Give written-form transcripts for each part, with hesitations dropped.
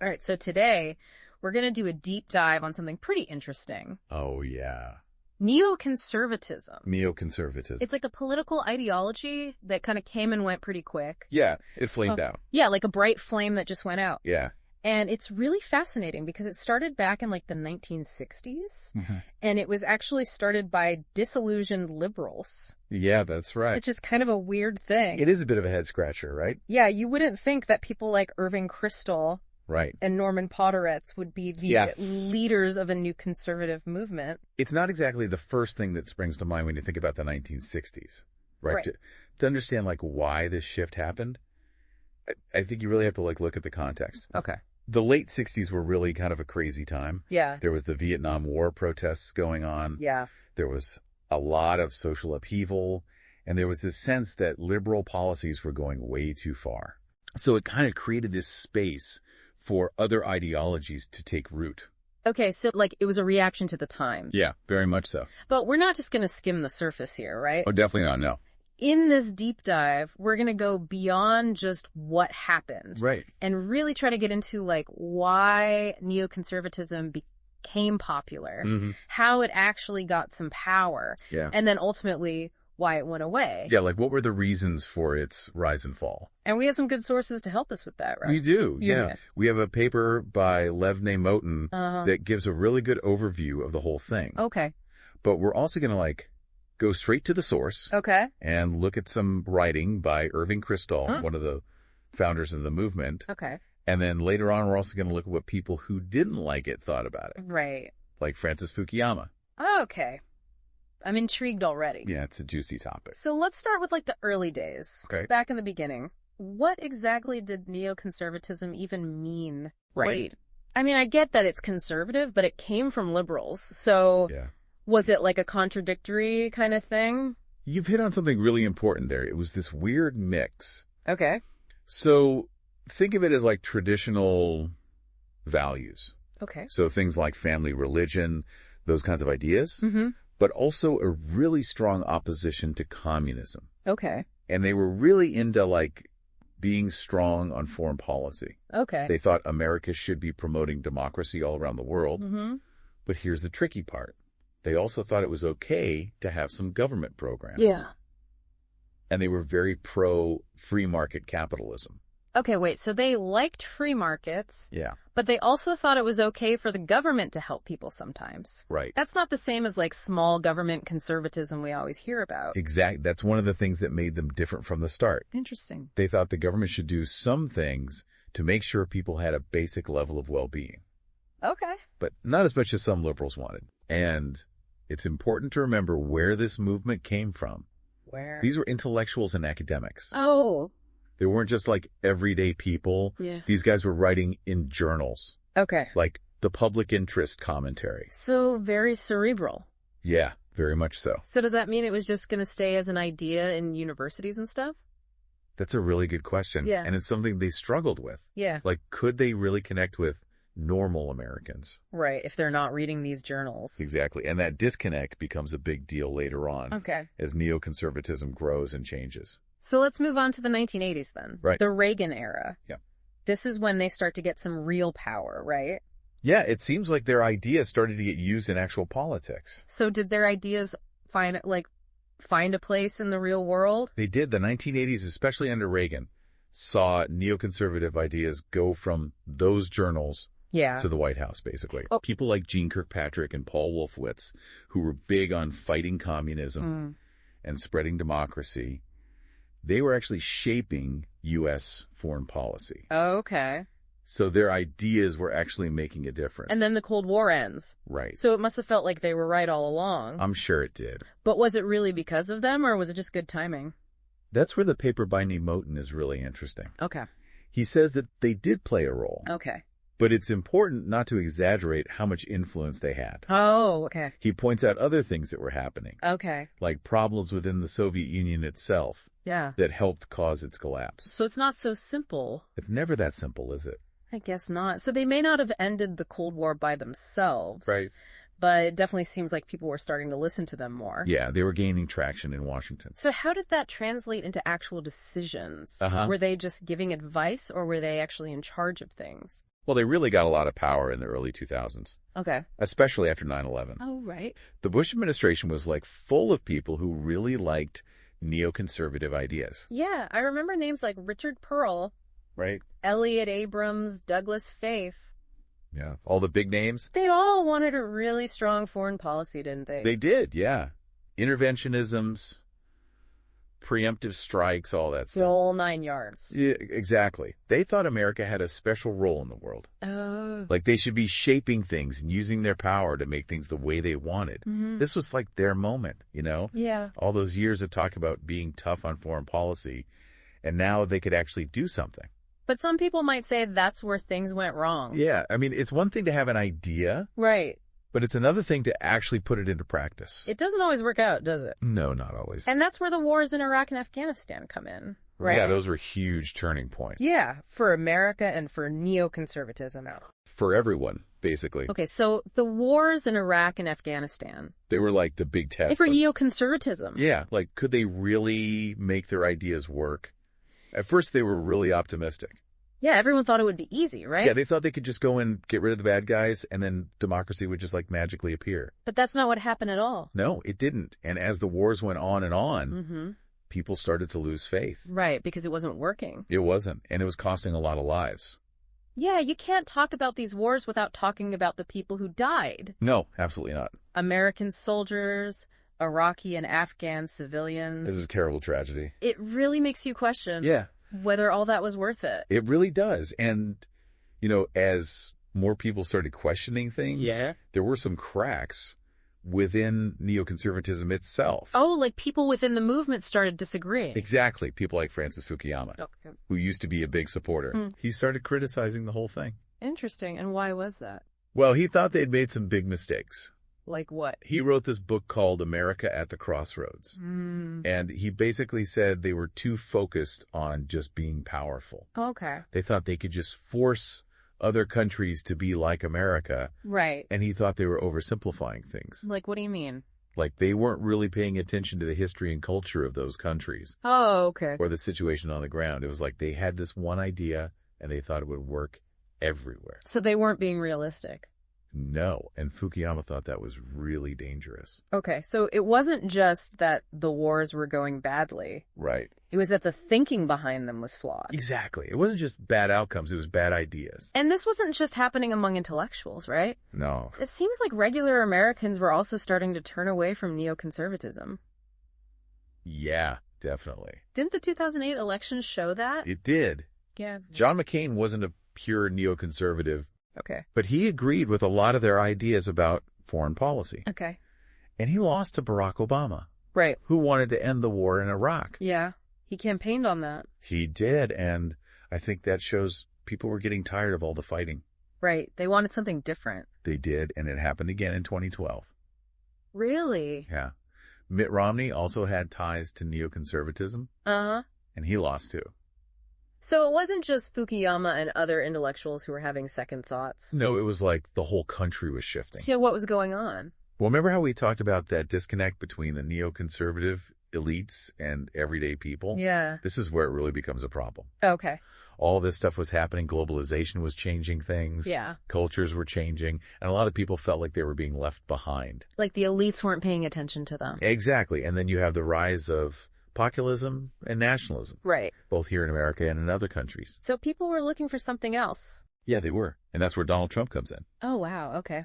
All right, so today we're going to do a deep dive on something pretty interesting. Oh, yeah. Neoconservatism. Neoconservatism. It's like a political ideology that kind of came and went pretty quick. Yeah, it flamed out. Yeah, like a bright flame that just went out. Yeah. And it's really fascinating because it started back in like the 1960s. And it was actually started by disillusioned liberals. Yeah, that's right. Which is kind of a weird thing. It is a bit of a head scratcher, right? Yeah, you wouldn't think that people like Irving Kristol and Norman Podhoretz would be the leaders of a new conservative movement. It's not exactly the first thing that springs to mind when you think about the 1960s, right? To understand like why this shift happened, I think you really have to like look at the context. Okay. The late 60s were really kind of a crazy time. Yeah. There was the Vietnam War protests going on. Yeah. There was a lot of social upheaval, and there was this sense that liberal policies were going way too far. So it kind of created this space for other ideologies to take root. Okay, so like it was a reaction to the times. Yeah, very much so. But we're not just going to skim the surface here, right? Oh, definitely not, no. In this deep dive, we're going to go beyond just what happened. Right. And really try to get into like why neoconservatism became popular, how it actually got some power, and then ultimately why it went away. Yeah, like what were the reasons for its rise and fall? And we have some good sources to help us with that, right? We do, yeah. We have a paper by Levne Moten that gives a really good overview of the whole thing. Okay. But we're also going to like go straight to the source. Okay. And look at some writing by Irving Kristol, one of the founders of the movement. Okay. And then later on, we're also going to look at what people who didn't like it thought about it. Right. Like Francis Fukuyama. Okay. I'm intrigued already. Yeah, it's a juicy topic. So let's start with like the early days. Okay. Back in the beginning. What exactly did neoconservatism even mean? Right. I mean, I get that it's conservative, but it came from liberals. So was it like a contradictory kind of thing? You've hit on something really important there. It was this weird mix. Okay. So think of it as like traditional values. Okay. So things like family, religion, those kinds of ideas. But also a really strong opposition to communism. Okay. And they were really into like being strong on foreign policy. Okay. They thought America should be promoting democracy all around the world. But here's the tricky part. They also thought it was okay to have some government programs. Yeah. And they were very pro free market capitalism. Okay, wait, so they liked free markets. Yeah. But they also thought it was okay for the government to help people sometimes. Right. That's not the same as like small government conservatism we always hear about. Exactly. That's one of the things that made them different from the start. Interesting. They thought the government should do some things to make sure people had a basic level of well-being. Okay. But not as much as some liberals wanted. And it's important to remember where this movement came from. Where? These were intellectuals and academics. Oh. They weren't just like everyday people. Yeah. These guys were writing in journals. Okay. Like the public interest commentary. So very cerebral. Yeah, very much so. So does that mean it was just going to stay as an idea in universities and stuff? That's a really good question. Yeah. And it's something they struggled with. Yeah. Like, could they really connect with normal Americans? Right, if they're not reading these journals. Exactly. And that disconnect becomes a big deal later on. Okay. As neoconservatism grows and changes. So let's move on to the 1980s then. Right. The Reagan era. Yeah. This is when they start to get some real power, right? Yeah, it seems like their ideas started to get used in actual politics. So did their ideas find a place in the real world? They did. The 1980s, especially under Reagan, saw neoconservative ideas go from those journals to the White House, basically. Oh. People like Gene Kirkpatrick and Paul Wolfowitz, who were big on fighting communism and spreading democracy, they were actually shaping U.S. foreign policy. Okay. So their ideas were actually making a difference. And then the Cold War ends. Right. So it must have felt like they were right all along. I'm sure it did. But was it really because of them, or was it just good timing? That's where the paper by Moten is really interesting. Okay. He says that they did play a role. Okay. But it's important not to exaggerate how much influence they had. Oh, okay. He points out other things that were happening. Okay. Like problems within the Soviet Union itself. Yeah. That helped cause its collapse. So it's not so simple. It's never that simple, is it? I guess not. So they may not have ended the Cold War by themselves. Right. But it definitely seems like people were starting to listen to them more. Yeah, they were gaining traction in Washington. So how did that translate into actual decisions? Were they just giving advice, or were they actually in charge of things? Well, they really got a lot of power in the early 2000s. Okay. Especially after 9/11. Oh, right. The Bush administration was like full of people who really liked neoconservative ideas. Yeah, I remember names like Richard Pearl. Right. Elliot Abrams, Douglas Faith. Yeah, all the big names. They all wanted a really strong foreign policy, didn't they? They did, yeah. Interventionisms, preemptive strikes, all that stuff. The whole 9 yards. Yeah, exactly. They thought America had a special role in the world. Oh. Like they should be shaping things and using their power to make things the way they wanted. Mm-hmm. This was like their moment, you know? Yeah. All those years of talk about being tough on foreign policy, and now they could actually do something. But some people might say that's where things went wrong. Yeah, I mean, it's one thing to have an idea. Right. But it's another thing to actually put it into practice. It doesn't always work out, does it? No, not always. And that's where the wars in Iraq and Afghanistan come in, right? Yeah, those were huge turning points. Yeah, for America and for neoconservatism. For everyone, basically. Okay, so the wars in Iraq and Afghanistan. They were like the big test. For neoconservatism. Yeah, like could they really make their ideas work? At first they were really optimistic. Yeah, everyone thought it would be easy, right? Yeah, they thought they could just go and get rid of the bad guys and then democracy would just like magically appear. But that's not what happened at all. No, it didn't. And as the wars went on and on, people started to lose faith. Right, because it wasn't working. It wasn't. And it was costing a lot of lives. Yeah, you can't talk about these wars without talking about the people who died. No, absolutely not. American soldiers, Iraqi and Afghan civilians. This is a terrible tragedy. It really makes you question. Yeah. Whether all that was worth it. It really does. And, you know, as more people started questioning things, there were some cracks within neoconservatism itself. Oh, like people within the movement started disagreeing. Exactly. People like Francis Fukuyama, who used to be a big supporter. He started criticizing the whole thing. Interesting. And why was that? Well, he thought they'd made some big mistakes. Like what? He wrote this book called America at the Crossroads. And he basically said they were too focused on just being powerful. Okay. They thought they could just force other countries to be like America. Right. And he thought they were oversimplifying things. Like, what do you mean? Like they weren't really paying attention to the history and culture of those countries. Oh, okay. Or the situation on the ground. It was like they had this one idea and they thought it would work everywhere. So they weren't being realistic. No, and Fukuyama thought that was really dangerous. Okay, so it wasn't just that the wars were going badly. Right. It was that the thinking behind them was flawed. Exactly. It wasn't just bad outcomes, it was bad ideas. And this wasn't just happening among intellectuals, right? No. It seems like regular Americans were also starting to turn away from neoconservatism. Yeah, definitely. Didn't the 2008 election show that? It did. Yeah. John McCain wasn't a pure neoconservative. Okay. But he agreed with a lot of their ideas about foreign policy. Okay. And he lost to Barack Obama. Right. Who wanted to end the war in Iraq. Yeah. He campaigned on that. He did, and I think that shows people were getting tired of all the fighting. Right. They wanted something different. They did, and it happened again in 2012. Really? Yeah. Mitt Romney also had ties to neoconservatism. Uh-huh. And he lost too. So it wasn't just Fukuyama and other intellectuals who were having second thoughts? No, it was like the whole country was shifting. So what was going on? Well, remember how we talked about that disconnect between the neoconservative elites and everyday people? Yeah. This is where it really becomes a problem. Okay. All this stuff was happening. Globalization was changing things. Yeah. Cultures were changing. And a lot of people felt like they were being left behind. Like the elites weren't paying attention to them. Exactly. And then you have the rise of populism and nationalism. Right. Both here in America and in other countries. So people were looking for something else. Yeah, they were. And that's where Donald Trump comes in. Oh, wow. Okay.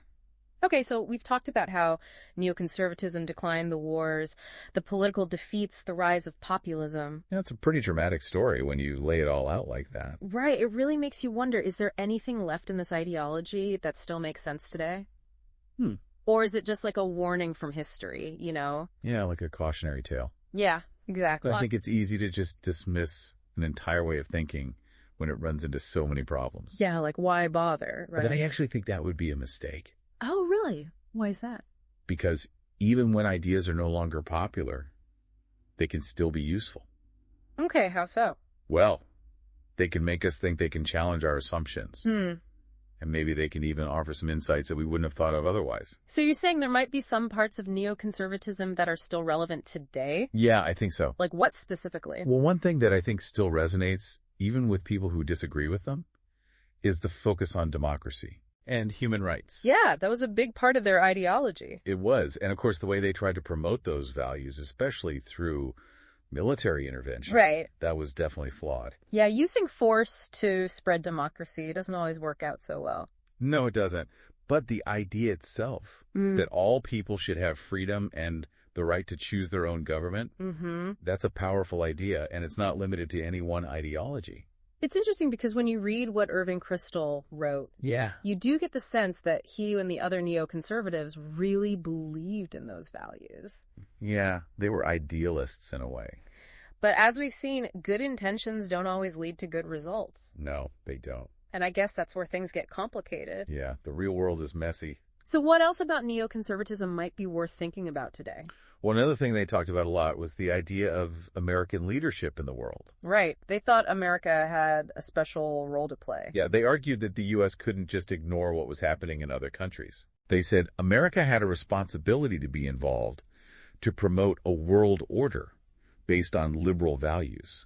Okay, so we've talked about how neoconservatism declined, the wars, the political defeats, the rise of populism. Yeah, it's a pretty dramatic story when you lay it all out like that. Right. It really makes you wonder, is there anything left in this ideology that still makes sense today? Or is it just like a warning from history, you know? Yeah, like a cautionary tale. Yeah, exactly. I think it's easy to just dismiss an entire way of thinking when it runs into so many problems. Yeah, like why bother, right? But I actually think that would be a mistake. Oh, really? Why is that? Because even when ideas are no longer popular, they can still be useful. Okay, how so? Well, they can make us think they can challenge our assumptions. And maybe they can even offer some insights that we wouldn't have thought of otherwise. So you're saying there might be some parts of neoconservatism that are still relevant today? Yeah, I think so. Like what specifically? Well, one thing that I think still resonates, even with people who disagree with them, is the focus on democracy and human rights. Yeah, that was a big part of their ideology. It was. And, of course, the way they tried to promote those values, especially through military intervention, right, that was definitely flawed. Yeah, using force to spread democracy doesn't always work out so well. No, it doesn't. But the idea itself, that all people should have freedom and the right to choose their own government, that's a powerful idea, and it's not limited to any one ideology. It's interesting because when you read what Irving Kristol wrote, you do get the sense that he and the other neoconservatives really believed in those values. Yeah, they were idealists in a way. But as we've seen, good intentions don't always lead to good results. No, they don't. And I guess that's where things get complicated. Yeah, the real world is messy. So what else about neoconservatism might be worth thinking about today? Well, another thing they talked about a lot was the idea of American leadership in the world. Right. They thought America had a special role to play. Yeah, they argued that the U.S. couldn't just ignore what was happening in other countries. They said America had a responsibility to be involved to promote a world order based on liberal values.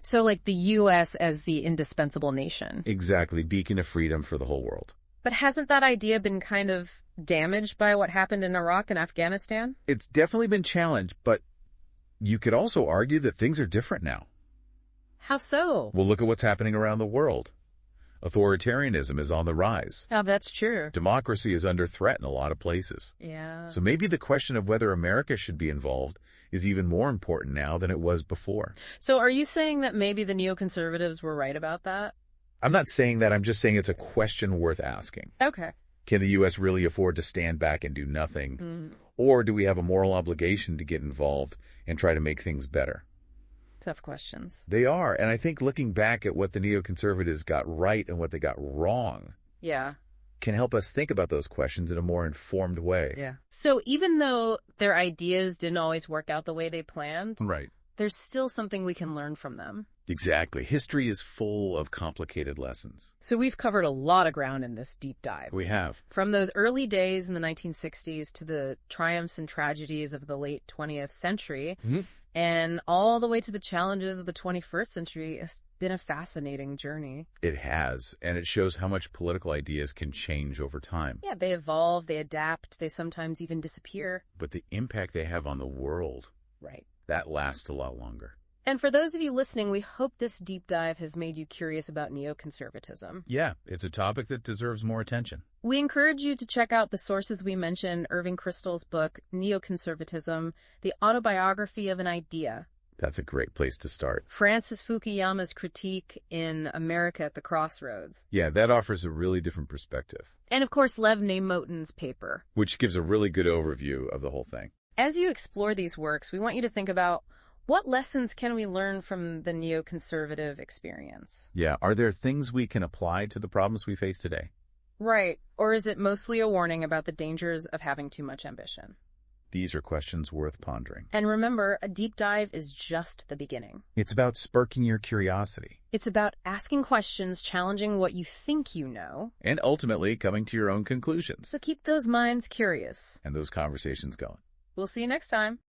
So like the U.S. as the indispensable nation. Exactly, beacon of freedom for the whole world. But hasn't that idea been kind of damaged by what happened in Iraq and Afghanistan? It's definitely been challenged, but you could also argue that things are different now. How so? Well, look at what's happening around the world. Authoritarianism is on the rise. Oh, that's true. Democracy is under threat in a lot of places. Yeah. So maybe the question of whether America should be involved is even more important now than it was before. So are you saying that maybe the neoconservatives were right about that? I'm not saying that. I'm just saying it's a question worth asking. Okay. Can the U.S. really afford to stand back and do nothing? Or do we have a moral obligation to get involved and try to make things better? Tough questions. They are. And I think looking back at what the neoconservatives got right and what they got wrong can help us think about those questions in a more informed way. Yeah. So even though their ideas didn't always work out the way they planned, right, there's still something we can learn from them. Exactly. History is full of complicated lessons. So we've covered a lot of ground in this deep dive. We have. From those early days in the 1960s to the triumphs and tragedies of the late 20th century, and all the way to the challenges of the 21st century. It's been a fascinating journey. It has, and it shows how much political ideas can change over time. Yeah, they evolve, they adapt, they sometimes even disappear. But the impact they have on the world, that lasts a lot longer. And for those of you listening, we hope this deep dive has made you curious about neoconservatism. Yeah, it's a topic that deserves more attention. We encourage you to check out the sources we mentioned, Irving Kristol's book, Neoconservatism, The Autobiography of an Idea. That's a great place to start. Francis Fukuyama's critique in America at the Crossroads. Yeah, that offers a really different perspective. And of course, Lev Neymotin's paper, which gives a really good overview of the whole thing. As you explore these works, we want you to think about what lessons can we learn from the neoconservative experience? Yeah, are there things we can apply to the problems we face today? Right. Or is it mostly a warning about the dangers of having too much ambition? These are questions worth pondering. And remember, a deep dive is just the beginning. It's about sparking your curiosity. It's about asking questions, challenging what you think you know. And ultimately coming to your own conclusions. So keep those minds curious. And those conversations going. We'll see you next time.